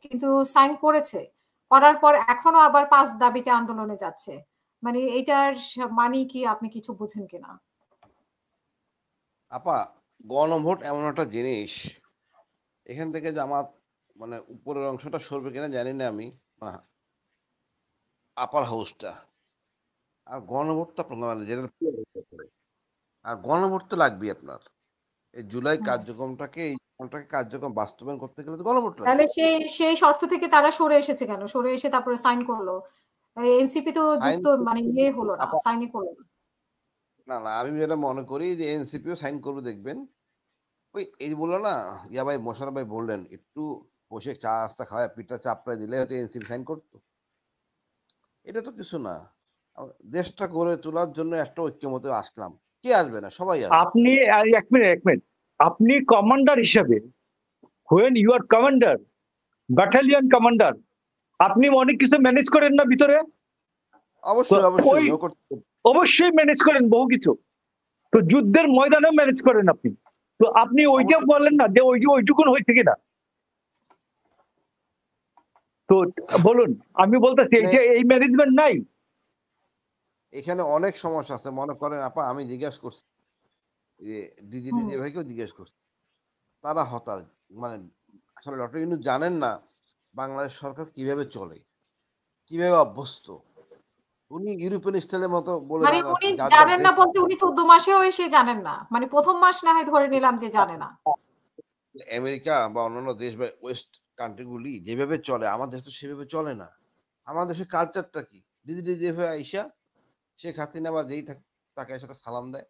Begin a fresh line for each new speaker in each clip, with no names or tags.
কিন্তু সাইন করেছে, করার পর এখনো আবার 5 দাবিতে আন্দোলনে যাচ্ছে। মানে এটার মানে কি, আপনি কিছু বুঝেন কিনা?
আপা, গণভোট এমন একটা জিনিস, এখান থেকে জামাত মানে উপরের অংশটা সরবে কিনা জানি না আমি, আপার হাউসটা। আর গণভোট তো আপনার মানে যেটা আর গণভোট তো লাগবেই আপনার। এই জুলাই কার্যক্রমটাকে কার্যক্রম বাস্তবায়ন করতে গেলে তো গণভোট লাগবে।
তাহলে সেই শর্ত থেকে তারা সরে এসেছে কেন? সরে এসে তারপরে সাইন করলো। এনসিপি তো
সাইন
যুক্ত মানে ইয়ে হলো না,
আপা,
সাইনই করলো না।
না না, আমি যেটা মনে করি যে এনসিপিও সাইন করবে দেখবেন। ওই এই বললো না, ইয়া ভাই মোশাররফ ভাই বললেন একটু বসে চা নাস্তা খাওয়া পিঠা চাপড়ায় দিলে হয়তো এনসিপি সাইন করতো। এটা তো কিছু না, দেশটা গড়ে তোলার জন্য একটা ঐক্যমতে আসলাম, কে আসবে না, সবাই আসবে।
আপনি এক মিনিট আপনি কমান্ডার হিসেবে, when you are commander, battalion commander, আপনি অনেক কিছু ম্যানেজ করেন না ভিতরে?
অবশ্যই
ওই
অবশ্যই
অবশ্যই ম্যানেজ করেন বহু কিছু, তো যুদ্ধের ময়দানেও ম্যানেজ করেন আপনি। তো আপনি ওইটা বললেন না যে ওইটুকুন হয়েছে কিনা, তো বলুন। আমি বলতেছি এই ম্যানেজমেন্ট নাই।
এখানে অনেক সমস্যা আছে, মনে করেন আপা আমি জিজ্ঞাসা করছি যে ডিজি ভাইকেও জিজ্ঞেস করছি, তারা হতাশ। মানে আসলে ডক্টর ইউনূস জানেন না বাংলাদেশ সরকার কিভাবে চলে, কিভাবে অভ্যস্ত। উনি ইউরোপিয়ান স্টাইলের মতো বলে
মানে
দেন আর
উনি
কি, যার যার
জানেন
দেশ।
না বলতে উনি 14 মাসেও এসে জানেন না, মানে প্রথম মাস না হয় ধরে নিলাম যে জানে না।
আমেরিকা বা অন্যান্য দেশ বা ওয়েস্ট কান্ট্রি গুলি যেভাবে চলে, আমার দেশ তো সেভাবে চলে না। আমার দেশের কালচারটা কি, ডিজি ভাই আইসা শেখ হাসিনা বা যেই তাকে সেটা সালাম দেয়,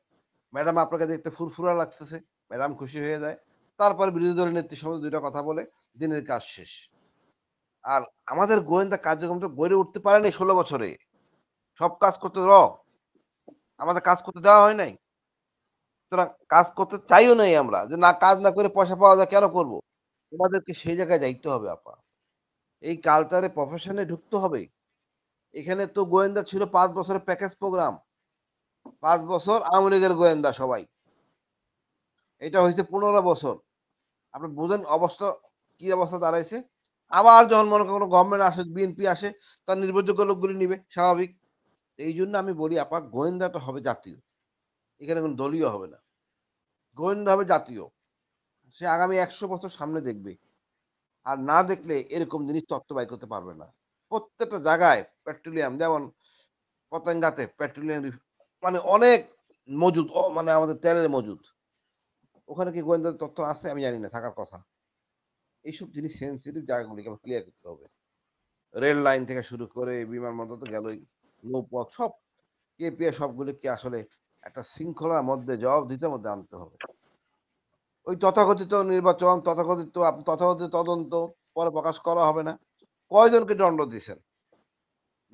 ম্যাডাম আপনাকে দেখতে ফুরফুরা লাগতেছে, ম্যাডাম খুশি হয়ে যায়, তারপর বিরোধী দলের নেত্রীর সঙ্গে দুইটা কথা বলে দিনের কাজ শেষ। আর আমাদের গোয়েন্দা কার্যক্রমটা গড়ে উঠতে পারেনি 16 বছরে, সব কাজ করতে আমাদের কাজ করতে দেওয়া হয় নাই। সুতরাং কাজ করতে চাইও নাই আমরা, যে না কাজ না করে পয়সা পাওয়া যায় কেন করব। তোমাদেরকে সেই জায়গায় যাইতে হবে আপা, এই কালচারে প্রফেশনে ঢুকতে হবে। এখানে তো গোয়েন্দা ছিল 5 বছরের প্যাকেজ প্রোগ্রাম, 5 বছর আওয়ামী লীগের গোয়েন্দা সবাই, এটা হয়েছে 15 বছর। আপনি বুঝেন অবস্থা, কি অবস্থা দাঁড়াইছে। আবার যখন মনে করেন গভর্নমেন্ট আসে, বিএনপি আসে, তার নির্ভরযোগ্য লোকগুলি নিবে, স্বাভাবিক। এই জন্য আমি বলি আপা, গোয়েন্দাটা হবে জাতীয়, এখানে কোনো দলীয় হবে না, গোয়েন্দা হবে জাতীয়। সে আগামী 100 বছর সামনে দেখবে, আর না দেখলে এরকম জিনিস তত্ত্ব বাই করতে পারবে না। প্রত্যেকটা জায়গায় পেট্রোলিয়াম, যেমন পতেঙ্গাতে পেট্রোলিয়াম মানে অনেক মজুদ, মানে আমাদের তেলের মজুদ, ওখানে কি গোয়েন্দার তথ্য আছে আমি জানি না, থাকার কথা। এইসব জিনিস সেন্সিটিভ জায়গাগুলিকে আমার ক্লিয়ার করতে হবে। রেল লাইন থেকে শুরু করে বিমানবন্দর তো গেলই, নৌপথ সব, কেপিআই সবগুলিকে আসলে একটা শৃঙ্খলার মধ্যে জবাবদিহিতার মধ্যে আনতে হবে। ওই তথাকথিত নির্বাচন, তথাকথিত তদন্ত পরে প্রকাশ করা হবে না। কয়জনকে দণ্ড দিচ্ছেন?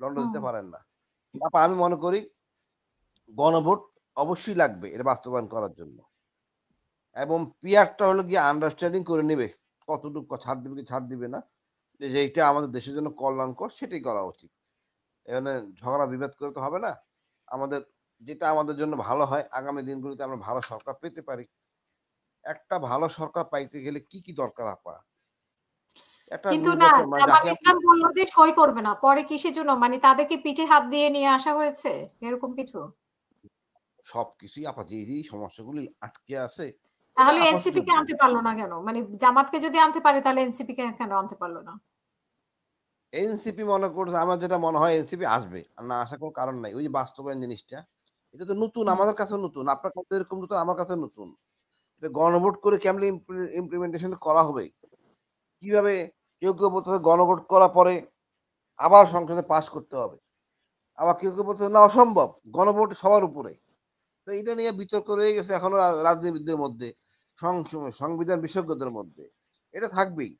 দণ্ড দিতে পারেন না। আমি মনে করি গণভোট অবশ্যই লাগবে এটা বাস্তবায়ন করার জন্য, এবং পিয়ারটা হলো গিয়ে আন্ডারস্ট্যান্ডিং করে নেবে কতটুকু ছাড় দিবে কি ছাড় দিবে না, যে এইটা আমাদের দেশের জন্য কল্যাণকর সেটাই করা উচিত। এখানে ঝগড়া বিবাদ করে তো হবে না। আমাদের যেটা আমাদের জন্য ভালো হয়, আগামী দিনগুলোতে আমরা ভালো সরকার পেতে পারি। একটা ভালো সরকার পাইতে গেলে কি কি দরকার আপা? একটা
কিন্তু না,
নির্বাচন মানে
জামাত
যাকে
ইসলাম বলল যে সই করবে না, পরে কিসের জন্য? মানে তাদেরকে পিঠে হাত দিয়ে নিয়ে আসা হয়েছে এরকম কিছু?
সবকিছুই আপা, যে সমস্যাগুলি আটকে আছে এটা
তাহলে এনসিপি কে
আপসযোগ্য।
আনতে পারলো না কেন? মানে জামাতকে যদি আনতে পারে তাহলে এনসিপি কে কেন আনতে পারলো না?
এনসিপি মনে করছে, আমার যেটা মনে হয় এনসিপি আসবে, আর না আসার কোনো কারণ নাই। ওই যে বাস্তবায়ন জিনিসটা, এটা তো নতুন, আমাদের কাছে নতুন, আপনার কাছে এরকম নতুন, আমার কাছে নতুন। এটা গণভোট করে কেমন ইমপ্লিমেন্টেশন করা হবে, কিভাবে, কেউ কেউ বলতে গণভোট করার পরে আবার সংসদে পাস করতে হবে, আবার কেউ কেউ বলতে না অসম্ভব, গণভোট সবার উপরে। তো এটা নিয়ে বিতর্ক রয়ে গেছে এখনো রাজনীতিবিদদের মধ্যে, সংবিধান বিশেষজ্ঞদের মধ্যে। এটা থাকবেই,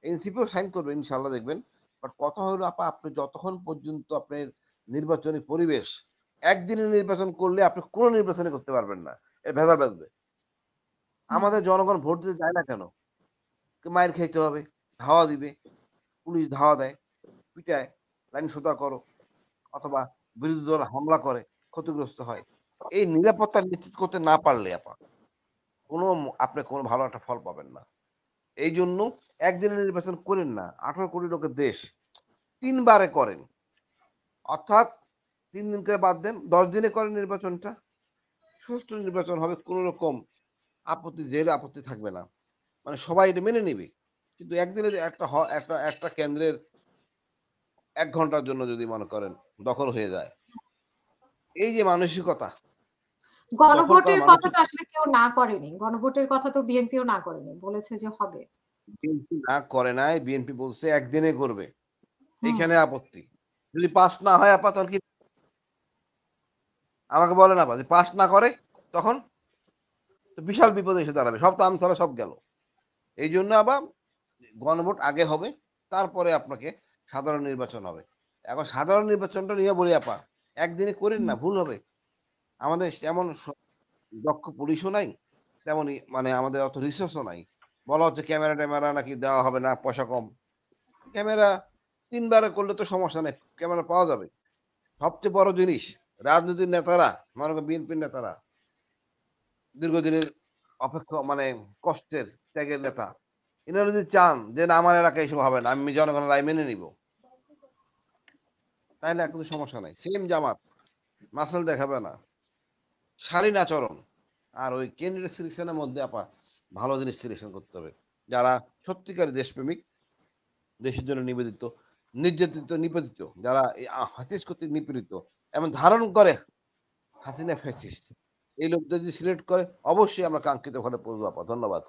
এনসিপিও সাইন করবে ইনশাল্লাহ দেখবেন। বাট কথা হলো আপা, আপনি যতক্ষণ পর্যন্ত আপনার নির্বাচনী পরিবেশ, একদিনের নির্বাচন করলে আপনি কোনো নির্বাচনে করতে পারবেন না, এর ভেজাল বাঁধবে। আমাদের জনগণ ভোট দিতে যায় না কেন? মায়ের খেতে হবে, ধাওয়া দিবে, পুলিশ ধাওয়া দেয়, পিটায়, লাইন সোজা করো, অথবা বিরোধী দল হামলা করে, ক্ষতিগ্রস্ত হয়। এই নিরাপত্তা নিশ্চিত করতে না পারলে আপা, কোনো আপনি কোনো ভালো একটা ফল পাবেন না। এই জন্য একদিনে নির্বাচন করেন না, 18 কোটি লোকের দেশ 3 বারে করেন, অর্থাৎ 3 দিন করে বাদ দেন, 10 দিনে করেন নির্বাচনটা, সুষ্ঠু নির্বাচন হবে, কোনো রকম আপত্তি থাকবে না, মানে সবাই এটা মেনে নিবে। কিন্তু একদিনে যে একটা কেন্দ্রের 1 ঘন্টার জন্য যদি মনে করেন দখল হয়ে যায়, এই যে মানসিকতা,
গণভোটের কথা তো আসলে কেউ না করেনি, গণভোটের কথা তো বিএনপিও না করেনি, বলেছে যে হবে।
বিএনপি না করে নাই, বিএনপি বলছে একদিনে করবে, এইখানে আপত্তি। যদি পাস না হয় আপা তখন কি আমাকে বলেন আপা, যে পাস না করে তখন তো বিশাল বিপদে এসে দাঁড়াবে, সব তো আমসালা সব গেল। এই জন্য আবার গণভোট আগে হবে, তারপরে আপনাকে সাধারণ নির্বাচন হবে। এখন সাধারণ নির্বাচনটা নিয়ে বলি আপা, একদিনে করেন না, ভুল হবে। আমাদের এমন দক্ষ পুলিশও নাই, তেমনই মানে আমাদের অত রিসোর্সও নাই। বলা হচ্ছে ক্যামেরা ট্যামেরা নাকি দেওয়া হবে না, পয়সা কম। ক্যামেরা 3 বারে করলে তো সমস্যা নেই, ক্যামেরা পাওয়া যাবে। সবচেয়ে বড় জিনিস, রাজনীতির নেতারা, মনে করেন বিএনপির নেতারা, দীর্ঘদিনের অপেক্ষা মানে কষ্টের ত্যাগের নেতা, এনারা যদি চান যে না আমার এলাকায় এসব হবে না, আমি জনগণের রায় মেনে নিব, তাহলে কোনো সমস্যা নাই। সেম জামাত মাসেল দেখাবে না, শালীন আচরণ। আর ওই ক্যান্ডিডেট সিলেকশনের মধ্যে আপা ভালো জিনিস সিলেকশন করতে হবে, যারা সত্যিকার দেশপ্রেমিক, দেশের জন্য নিবেদিত, নিপীড়িত, যারা হাসিস কর্তৃক নিপীড়িত এমন ধারণ করে হাসিনা ফ্যাসিস্ট, এই লোকদের যদি সিলেক্ট করে অবশ্যই আমরা কাঙ্ক্ষিত ফলে পৌঁছবো আপা। ধন্যবাদ।